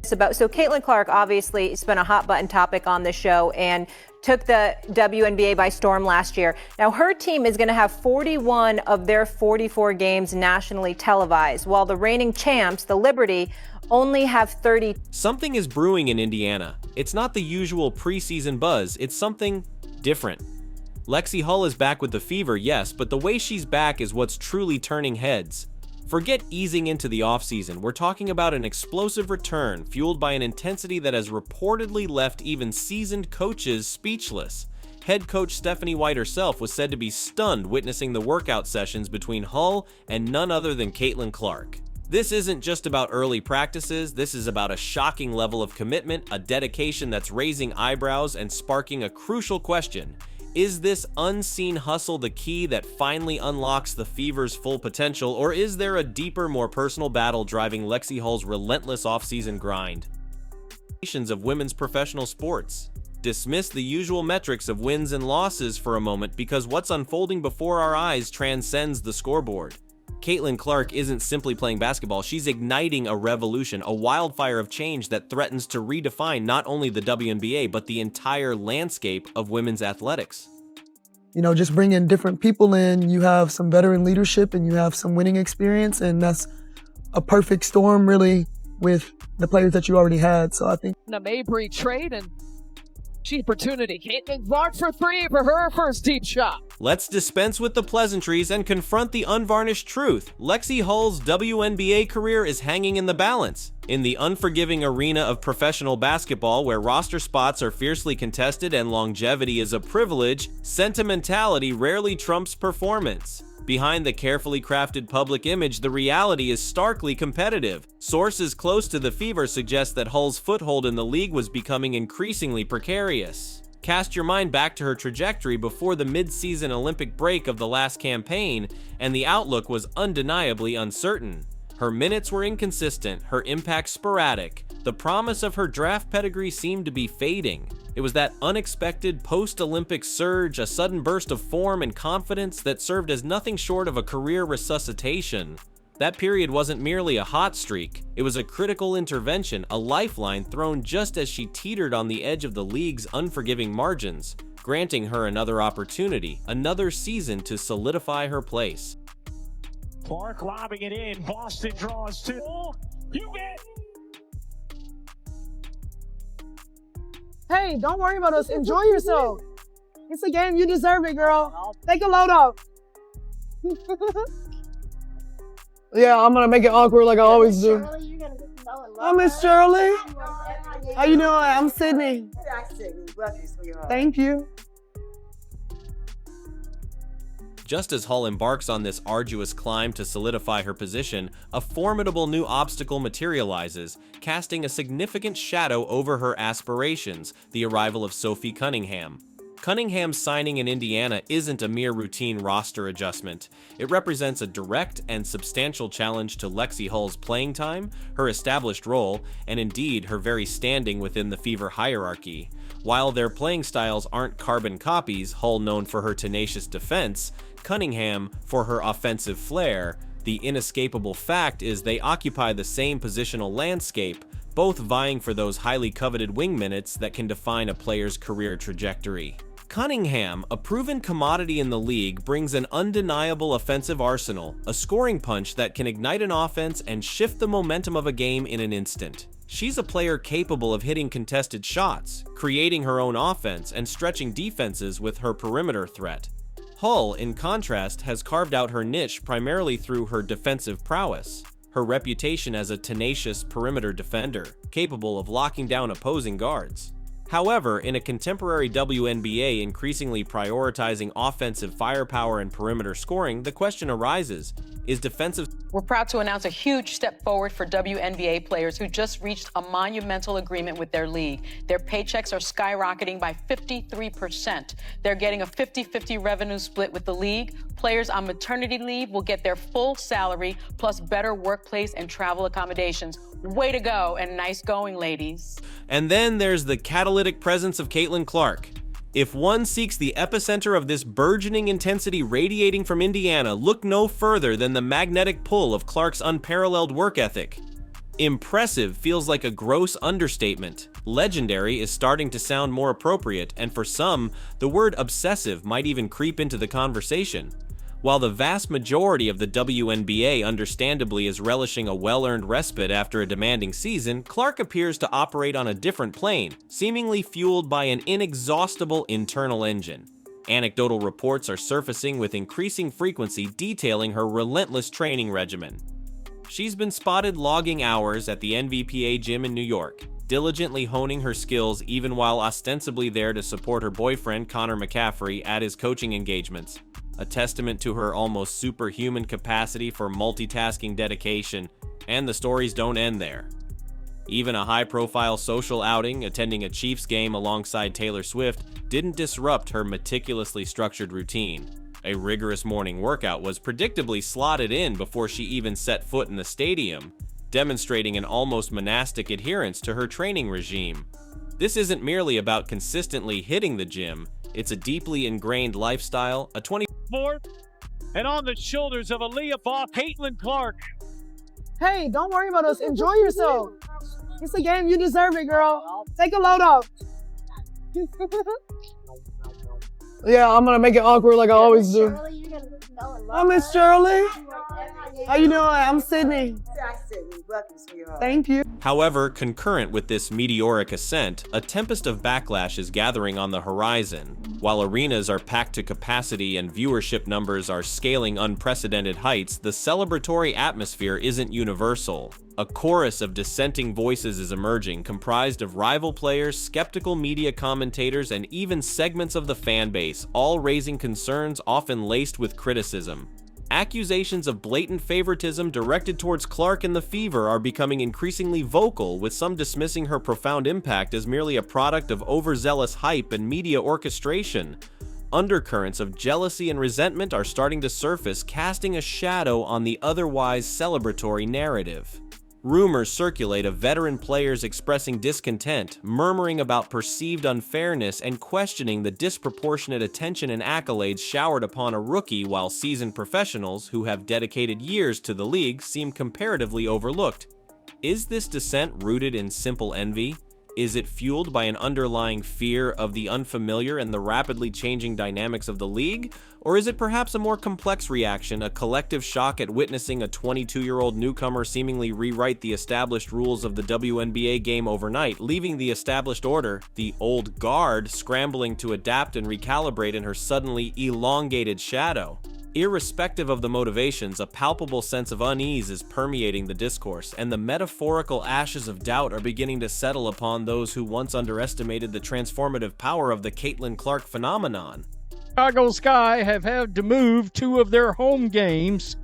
So Caitlin Clark obviously has been a hot button topic on the show and took the WNBA by storm last year. Now her team is going to have 41 of their 44 games nationally televised, while the reigning champs, the Liberty, only have 30. Something is brewing in Indiana. It's not the usual preseason buzz, it's something different. Lexi Hull is back with the fever, yes, but the way she's back is what's truly turning heads. Forget easing into the offseason, we're talking about an explosive return fueled by an intensity that has reportedly left even seasoned coaches speechless. Head coach Stephanie White herself was said to be stunned witnessing the workout sessions between Hull and none other than Caitlin Clark. This isn't just about early practices, this is about a shocking level of commitment, a dedication that's raising eyebrows and sparking a crucial question. Is this unseen hustle the key that finally unlocks the Fever's full potential, or is there a deeper, more personal battle driving Lexi Hull's relentless offseason grind? Of women's professional sports. Dismiss the usual metrics of wins and losses for a moment because what's unfolding before our eyes transcends the scoreboard. Caitlin Clark isn't simply playing basketball, she's igniting a revolution, a wildfire of change that threatens to redefine not only the WNBA, but the entire landscape of women's athletics. You know, just bringing different people in, you have some veteran leadership and you have some winning experience, and that's a perfect storm, really, with the players that you already had. So I think the Mabry trade and opportunity. Caitlin Clark for three for her first deep shot. Let's dispense with the pleasantries and confront the unvarnished truth. Lexi Hull's WNBA career is hanging in the balance. In the unforgiving arena of professional basketball, where roster spots are fiercely contested and longevity is a privilege, sentimentality rarely trumps performance. Behind the carefully crafted public image, the reality is starkly competitive. Sources close to the Fever suggest that Hull's foothold in the league was becoming increasingly precarious. Cast your mind back to her trajectory before the mid-season Olympic break of the last campaign, and the outlook was undeniably uncertain. Her minutes were inconsistent, her impact sporadic. The promise of her draft pedigree seemed to be fading. It was that unexpected post-Olympic surge, a sudden burst of form and confidence that served as nothing short of a career resuscitation. That period wasn't merely a hot streak, it was a critical intervention, a lifeline thrown just as she teetered on the edge of the league's unforgiving margins, granting her another opportunity, another season to solidify her place. Clark lobbing it in, Boston draws two. You bet! Hey, don't worry about us. Enjoy yourself. It's a game. You deserve it, girl. Take a load off. Yeah, I'm gonna make it awkward like I always do. Hi, Miss Shirley. How you doing? I'm Sydney. Thank you. Just as Hull embarks on this arduous climb to solidify her position, a formidable new obstacle materializes, casting a significant shadow over her aspirations, the arrival of Sophie Cunningham. Cunningham's signing in Indiana isn't a mere routine roster adjustment. It represents a direct and substantial challenge to Lexi Hull's playing time, her established role, and indeed her very standing within the Fever hierarchy. While their playing styles aren't carbon copies, Hull known for her tenacious defense, Cunningham for her offensive flair, the inescapable fact is they occupy the same positional landscape, both vying for those highly coveted wing minutes that can define a player's career trajectory. Cunningham, a proven commodity in the league, brings an undeniable offensive arsenal, a scoring punch that can ignite an offense and shift the momentum of a game in an instant. She's a player capable of hitting contested shots, creating her own offense, and stretching defenses with her perimeter threat. Hull, in contrast, has carved out her niche primarily through her defensive prowess, her reputation as a tenacious perimeter defender, capable of locking down opposing guards. However, in a contemporary WNBA increasingly prioritizing offensive firepower and perimeter scoring, the question arises, is defensive... We're proud to announce a huge step forward for WNBA players who just reached a monumental agreement with their league. Their paychecks are skyrocketing by 53%. They're getting a 50-50 revenue split with the league. Players on maternity leave will get their full salary plus better workplace and travel accommodations. Way to go and nice going, ladies. And then there's the catalytic presence of Caitlin Clark. If one seeks the epicenter of this burgeoning intensity radiating from Indiana, look no further than the magnetic pull of Clark's unparalleled work ethic. Impressive feels like a gross understatement. Legendary is starting to sound more appropriate, and for some, the word obsessive might even creep into the conversation. While the vast majority of the WNBA understandably is relishing a well-earned respite after a demanding season, Clark appears to operate on a different plane, seemingly fueled by an inexhaustible internal engine. Anecdotal reports are surfacing with increasing frequency detailing her relentless training regimen. She's been spotted logging hours at the NVPA gym in New York, diligently honing her skills even while ostensibly there to support her boyfriend Connor McCaffrey at his coaching engagements, a testament to her almost superhuman capacity for multitasking dedication, and the stories don't end there. Even a high-profile social outing, attending a Chiefs game alongside Taylor Swift, didn't disrupt her meticulously structured routine. A rigorous morning workout was predictably slotted in before she even set foot in the stadium, demonstrating an almost monastic adherence to her training regime. This isn't merely about consistently hitting the gym, it's a deeply ingrained lifestyle, a 4th, and on the shoulders of Aaliyah Ball, Caitlin Clark. Hey, don't worry about us. Enjoy yourself. It's a game. You deserve it, girl. Take a load off. Yeah, I'm gonna make it awkward like I always do. Hi, Miss Shirley. How you doing? I'm Sydney. Thank you. However, concurrent with this meteoric ascent, a tempest of backlash is gathering on the horizon. While arenas are packed to capacity and viewership numbers are scaling unprecedented heights, the celebratory atmosphere isn't universal. A chorus of dissenting voices is emerging, comprised of rival players, skeptical media commentators, and even segments of the fan base, all raising concerns often laced with criticism. Accusations of blatant favoritism directed towards Clark and the Fever are becoming increasingly vocal, with some dismissing her profound impact as merely a product of overzealous hype and media orchestration. Undercurrents of jealousy and resentment are starting to surface, casting a shadow on the otherwise celebratory narrative. Rumors circulate of veteran players expressing discontent, murmuring about perceived unfairness, and questioning the disproportionate attention and accolades showered upon a rookie, while seasoned professionals who have dedicated years to the league seem comparatively overlooked. Is this dissent rooted in simple envy? Is it fueled by an underlying fear of the unfamiliar and the rapidly changing dynamics of the league? Or is it perhaps a more complex reaction, a collective shock at witnessing a 22-year-old newcomer seemingly rewrite the established rules of the WNBA game overnight, leaving the established order, the old guard, scrambling to adapt and recalibrate in her suddenly elongated shadow? Irrespective of the motivations, a palpable sense of unease is permeating the discourse, and the metaphorical ashes of doubt are beginning to settle upon those who once underestimated the transformative power of the Caitlin Clark phenomenon. Chicago Sky have had to move 2 of their home games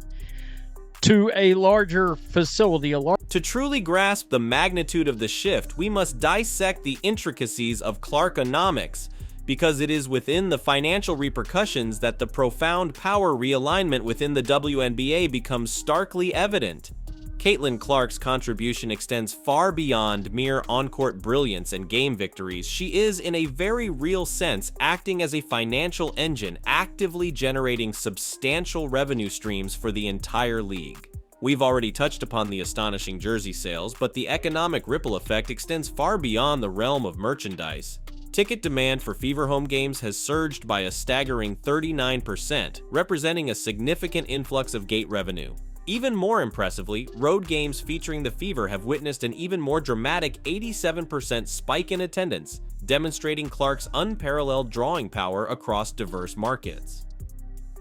to a larger facility. To truly grasp the magnitude of the shift, we must dissect the intricacies of Clarkonomics, because it is within the financial repercussions that the profound power realignment within the WNBA becomes starkly evident. Caitlin Clark's contribution extends far beyond mere on-court brilliance and game victories. She is, in a very real sense, acting as a financial engine, actively generating substantial revenue streams for the entire league. We've already touched upon the astonishing jersey sales, but the economic ripple effect extends far beyond the realm of merchandise. Ticket demand for Fever home games has surged by a staggering 39%, representing a significant influx of gate revenue. Even more impressively, road games featuring the Fever have witnessed an even more dramatic 87% spike in attendance, demonstrating Clark's unparalleled drawing power across diverse markets.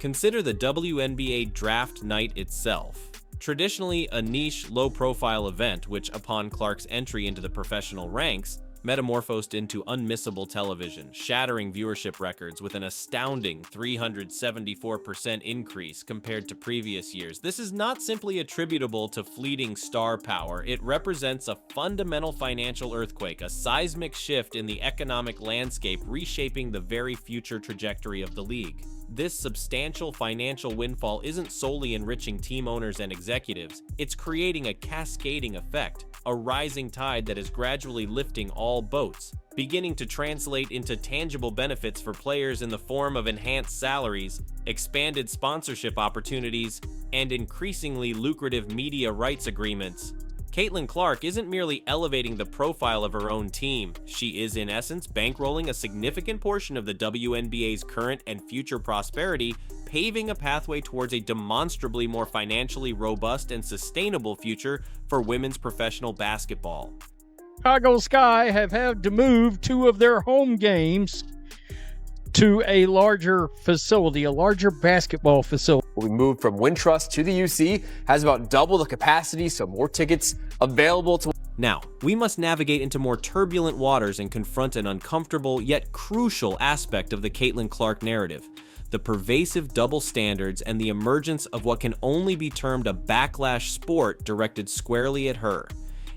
Consider the WNBA Draft Night itself. Traditionally a niche, low-profile event which, upon Clark's entry into the professional ranks, metamorphosed into unmissable television, shattering viewership records with an astounding 374% increase compared to previous years. This is not simply attributable to fleeting star power. It represents a fundamental financial earthquake, a seismic shift in the economic landscape reshaping the very future trajectory of the league. This substantial financial windfall isn't solely enriching team owners and executives, it's creating a cascading effect, a rising tide that is gradually lifting all boats, beginning to translate into tangible benefits for players in the form of enhanced salaries, expanded sponsorship opportunities, and increasingly lucrative media rights agreements. Caitlin Clark isn't merely elevating the profile of her own team, she is in essence bankrolling a significant portion of the WNBA's current and future prosperity, paving a pathway towards a demonstrably more financially robust and sustainable future for women's professional basketball. Chicago Sky have had to move 2 of their home games to a larger facility, a larger basketball facility. We moved from Wintrust to the UC, has about double the capacity, so more tickets available to. Now, we must navigate into more turbulent waters and confront an uncomfortable yet crucial aspect of the Caitlin Clark narrative: the pervasive double standards and the emergence of what can only be termed a backlash sport directed squarely at her.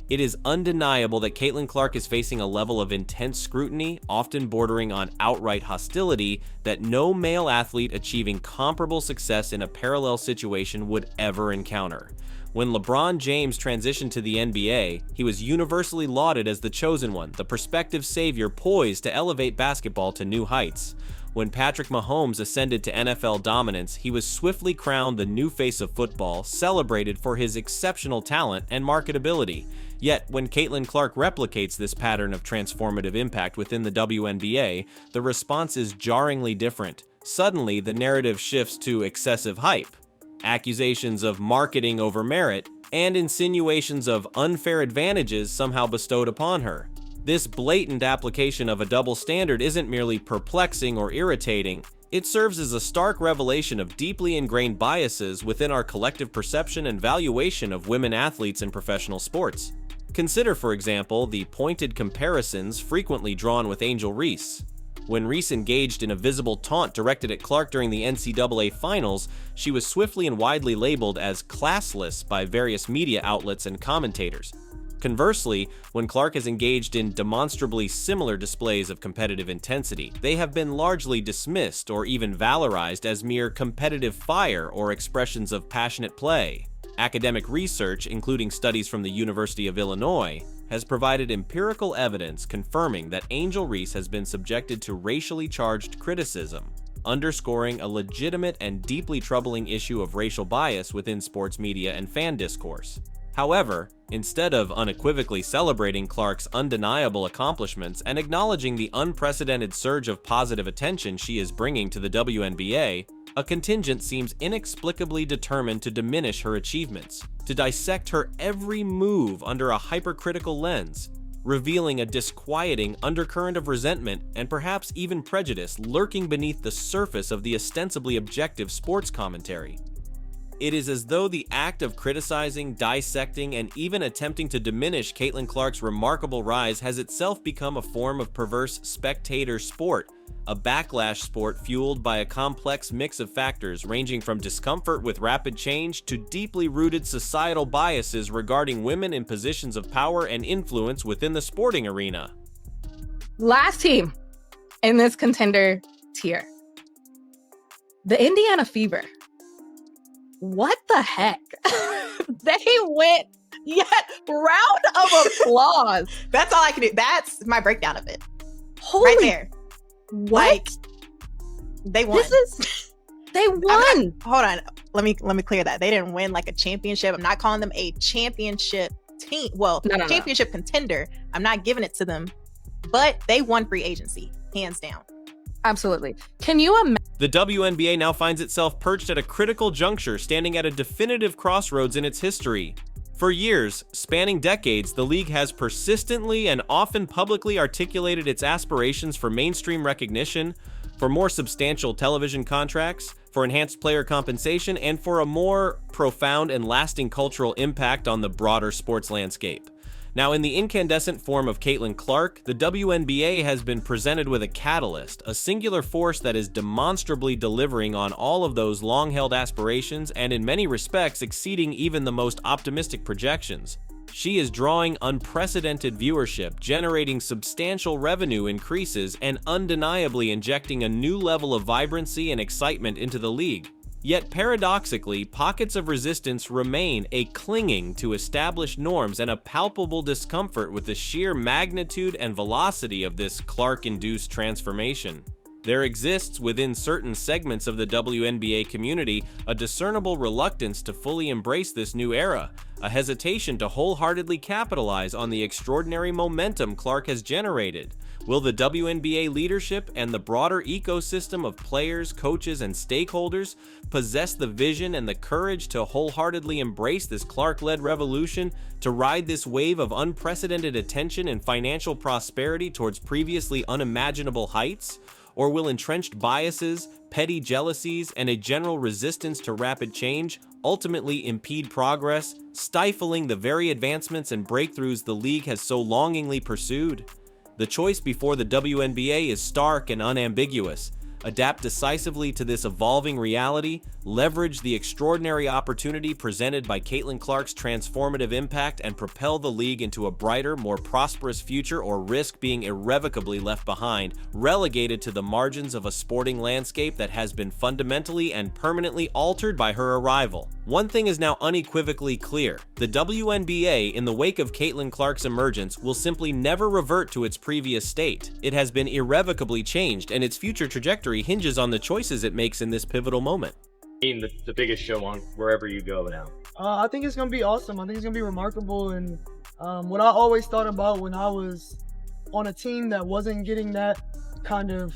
It is undeniable that Caitlin Clark is facing a level of intense scrutiny, often bordering on outright hostility, that no male athlete achieving comparable success in a parallel situation would ever encounter. When LeBron James transitioned to the NBA, he was universally lauded as the chosen one, the prospective savior poised to elevate basketball to new heights. When Patrick Mahomes ascended to NFL dominance, he was swiftly crowned the new face of football, celebrated for his exceptional talent and marketability. Yet, when Caitlin Clark replicates this pattern of transformative impact within the WNBA, the response is jarringly different. Suddenly, the narrative shifts to excessive hype, accusations of marketing over merit, and insinuations of unfair advantages somehow bestowed upon her. This blatant application of a double standard isn't merely perplexing or irritating, it serves as a stark revelation of deeply ingrained biases within our collective perception and valuation of women athletes in professional sports. Consider, for example, the pointed comparisons frequently drawn with Angel Reese. When Reese engaged in a visible taunt directed at Clark during the NCAA Finals, she was swiftly and widely labeled as classless by various media outlets and commentators. Conversely, when Clark has engaged in demonstrably similar displays of competitive intensity, they have been largely dismissed or even valorized as mere competitive fire or expressions of passionate play. Academic research, including studies from the University of Illinois, has provided empirical evidence confirming that Angel Reese has been subjected to racially charged criticism, underscoring a legitimate and deeply troubling issue of racial bias within sports media and fan discourse. However, instead of unequivocally celebrating Clark's undeniable accomplishments and acknowledging the unprecedented surge of positive attention she is bringing to the WNBA, a contingent seems inexplicably determined to diminish her achievements, to dissect her every move under a hypercritical lens, revealing a disquieting undercurrent of resentment and perhaps even prejudice lurking beneath the surface of the ostensibly objective sports commentary. It is as though the act of criticizing, dissecting, and even attempting to diminish Caitlin Clark's remarkable rise has itself become a form of perverse spectator sport, a backlash sport fueled by a complex mix of factors ranging from discomfort with rapid change to deeply rooted societal biases regarding women in positions of power and influence within the sporting arena. Last team in this contender tier, the Indiana Fever. What the heck? They went yet round of applause. That's all I can do. That's my breakdown of it. Holy, right there. What? Like, they won. They won. Hold on. Let me clear that. They didn't win like a championship. I'm not calling them a championship team. Well, championship contender. I'm not giving it to them. But they won free agency, hands down. Absolutely. Can you imagine? The WNBA now finds itself perched at a critical juncture, standing at a definitive crossroads in its history. For years, spanning decades, the league has persistently and often publicly articulated its aspirations for mainstream recognition, for more substantial television contracts, for enhanced player compensation, and for a more profound and lasting cultural impact on the broader sports landscape. Now, in the incandescent form of Caitlin Clark, the WNBA has been presented with a catalyst, a singular force that is demonstrably delivering on all of those long-held aspirations and in many respects exceeding even the most optimistic projections. She is drawing unprecedented viewership, generating substantial revenue increases, and undeniably injecting a new level of vibrancy and excitement into the league. Yet paradoxically, pockets of resistance remain, a clinging to established norms and a palpable discomfort with the sheer magnitude and velocity of this Clark-induced transformation. There exists within certain segments of the WNBA community a discernible reluctance to fully embrace this new era, a hesitation to wholeheartedly capitalize on the extraordinary momentum Clark has generated. Will the WNBA leadership and the broader ecosystem of players, coaches, and stakeholders possess the vision and the courage to wholeheartedly embrace this Clark-led revolution, to ride this wave of unprecedented attention and financial prosperity towards previously unimaginable heights? Or will entrenched biases, petty jealousies, and a general resistance to rapid change ultimately impede progress, stifling the very advancements and breakthroughs the league has so longingly pursued? The choice before the WNBA is stark and unambiguous. Adapt decisively to this evolving reality, leverage the extraordinary opportunity presented by Caitlin Clark's transformative impact, and propel the league into a brighter, more prosperous future, or risk being irrevocably left behind, relegated to the margins of a sporting landscape that has been fundamentally and permanently altered by her arrival. One thing is now unequivocally clear: the WNBA, in the wake of Caitlin Clark's emergence, will simply never revert to its previous state. It has been irrevocably changed, and its future trajectory hinges on the choices it makes in this pivotal moment. Being the biggest show on wherever you go now. I think it's going to be awesome. I think it's going to be remarkable. And what I always thought about when I was on a team that wasn't getting that kind of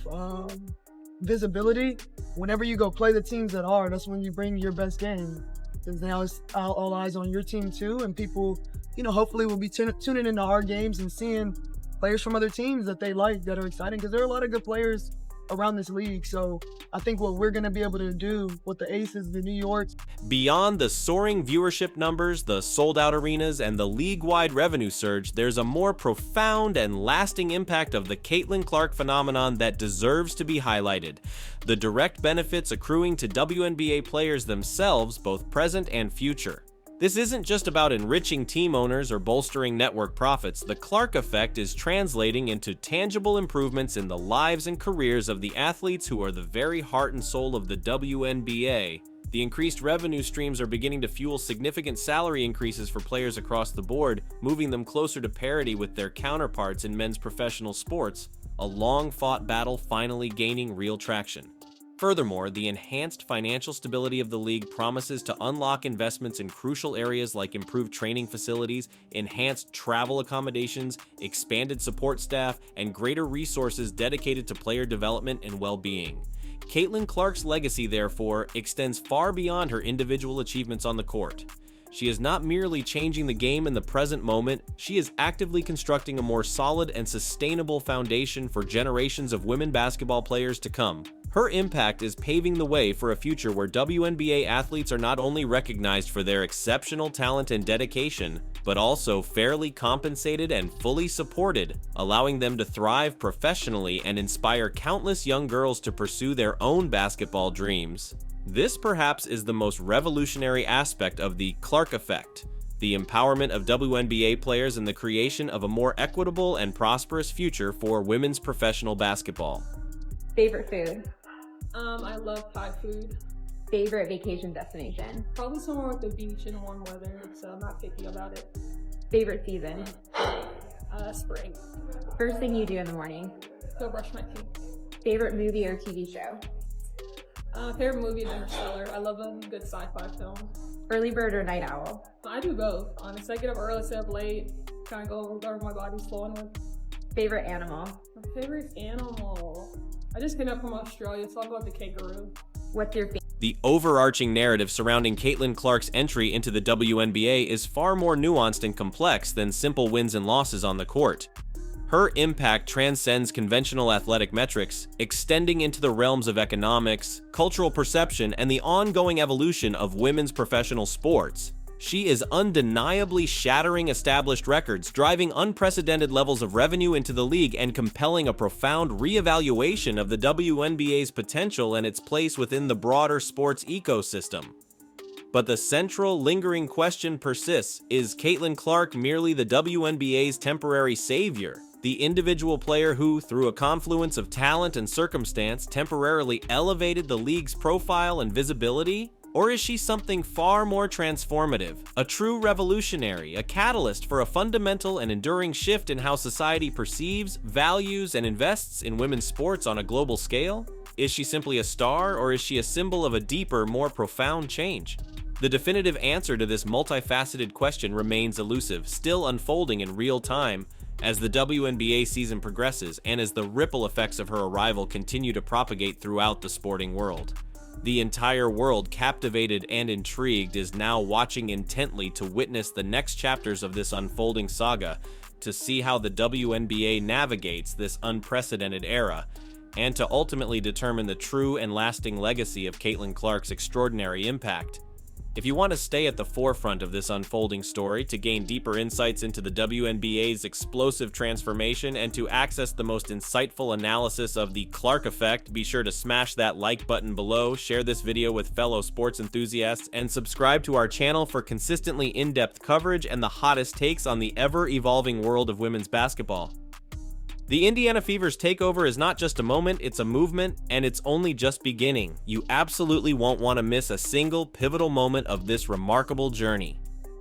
visibility, whenever you go play the teams that are, that's when you bring your best game. Because now it's all eyes on your team too. And people, hopefully will be tuning into our games and seeing players from other teams that they like, that are exciting. Because there are a lot of good players around this league. So I think what we're going to be able to do with the Aces, the New Yorks. Beyond the soaring viewership numbers, the sold-out arenas, and the league-wide revenue surge, there's a more profound and lasting impact of the Caitlin Clark phenomenon that deserves to be highlighted. The direct benefits accruing to WNBA players themselves, both present and future. This isn't just about enriching team owners or bolstering network profits. The Clark effect is translating into tangible improvements in the lives and careers of the athletes who are the very heart and soul of the WNBA. The increased revenue streams are beginning to fuel significant salary increases for players across the board, moving them closer to parity with their counterparts in men's professional sports, a long-fought battle finally gaining real traction. Furthermore, the enhanced financial stability of the league promises to unlock investments in crucial areas like improved training facilities, enhanced travel accommodations, expanded support staff, and greater resources dedicated to player development and well-being. Caitlin Clark's legacy, therefore, extends far beyond her individual achievements on the court. She is not merely changing the game in the present moment, she is actively constructing a more solid and sustainable foundation for generations of women basketball players to come. Her impact is paving the way for a future where WNBA athletes are not only recognized for their exceptional talent and dedication, but also fairly compensated and fully supported, allowing them to thrive professionally and inspire countless young girls to pursue their own basketball dreams. This perhaps is the most revolutionary aspect of the Clark effect, the empowerment of WNBA players and the creation of a more equitable and prosperous future for women's professional basketball. Favorite food? I love Thai food. Favorite vacation destination? Probably somewhere with the beach and warm weather, so I'm not picky about it. Favorite season? Spring. First thing you do in the morning? Go brush my teeth. Favorite movie or TV show? Favorite movie is Interstellar. I love a good sci-fi film. Early bird or night owl? I do both. Honestly, I get up early, stay up late, kind of go wherever my body's flowing with. Favorite animal? My favorite animal? I just came up from Australia, so I'll go with the kangaroo. What's your favorite? The overarching narrative surrounding Caitlin Clark's entry into the WNBA is far more nuanced and complex than simple wins and losses on the court. Her impact transcends conventional athletic metrics, extending into the realms of economics, cultural perception, and the ongoing evolution of women's professional sports. She is undeniably shattering established records, driving unprecedented levels of revenue into the league, and compelling a profound reevaluation of the WNBA's potential and its place within the broader sports ecosystem. But the central, lingering question persists: is Caitlin Clark merely the WNBA's temporary savior? The individual player who, through a confluence of talent and circumstance, temporarily elevated the league's profile and visibility? Or is she something far more transformative, a true revolutionary, a catalyst for a fundamental and enduring shift in how society perceives, values, and invests in women's sports on a global scale? Is she simply a star, or is she a symbol of a deeper, more profound change? The definitive answer to this multifaceted question remains elusive, still unfolding in real time as the WNBA season progresses and as the ripple effects of her arrival continue to propagate throughout the sporting world. The entire world, captivated and intrigued, is now watching intently to witness the next chapters of this unfolding saga, to see how the WNBA navigates this unprecedented era, and to ultimately determine the true and lasting legacy of Caitlin Clark's extraordinary impact. If you want to stay at the forefront of this unfolding story, to gain deeper insights into the WNBA's explosive transformation, and to access the most insightful analysis of the Clark effect, be sure to smash that like button below, share this video with fellow sports enthusiasts, and subscribe to our channel for consistently in-depth coverage and the hottest takes on the ever-evolving world of women's basketball. The Indiana Fever's takeover is not just a moment, it's a movement, and it's only just beginning. You absolutely won't want to miss a single pivotal moment of this remarkable journey.